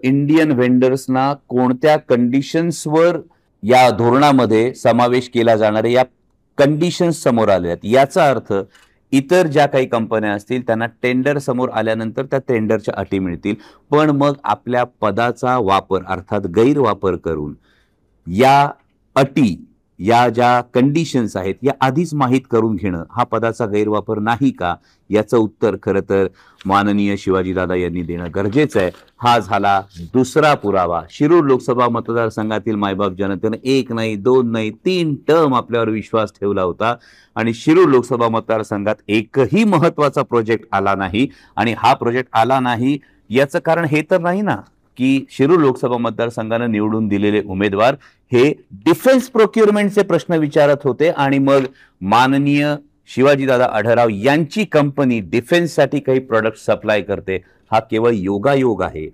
Indian व्हेंडर्सना कोणत्या कंडिशन्सवर या धोरणामध्ये समावेश केला जाणार आहे, या कंडिशन्स समोर आल्या आहेत. याचा अर्थ इतर ज्या काही कंपन्या असतील त्यांना टेंडर समोर आल्यानंतर त्या टेंडरच्या अटी मिळतील, पण मग आपल्या पदाचा वापर अर्थात गैरवापर करून या अटी, या ज्या कंडिशन्स आहेत या आधीच माहीत करून घेणं हा पदाचा गैरवापर नाही का, याचं उत्तर खरं तर माननीय शिवाजीदादा यांनी देणं गरजेचं आहे. हा झाला दुसरा पुरावा. शिरूर लोकसभा मतदारसंघातील मायबाप जनतेनं एक नाही, दोन नाही, 3 टर्म आपल्यावर विश्वास ठेवला होता आणि शिरूर लोकसभा मतदारसंघात एकही महत्वाचा प्रोजेक्ट आला नाही. आणि हा प्रोजेक्ट आला नाही याचं कारण हे तर नाही ना की शिरूर लोकसभा मतदारसंघानं निवडून दिलेले उमेदवार हे डिफेन्स प्रोक्युरमेंटचे प्रश्न विचारत होते आणि मग माननीय शिवाजीदादा आढळराव यांची कंपनी डिफेन्ससाठी काही प्रोडक्ट सप्लाय करते. हा केवळ योगायोग आहे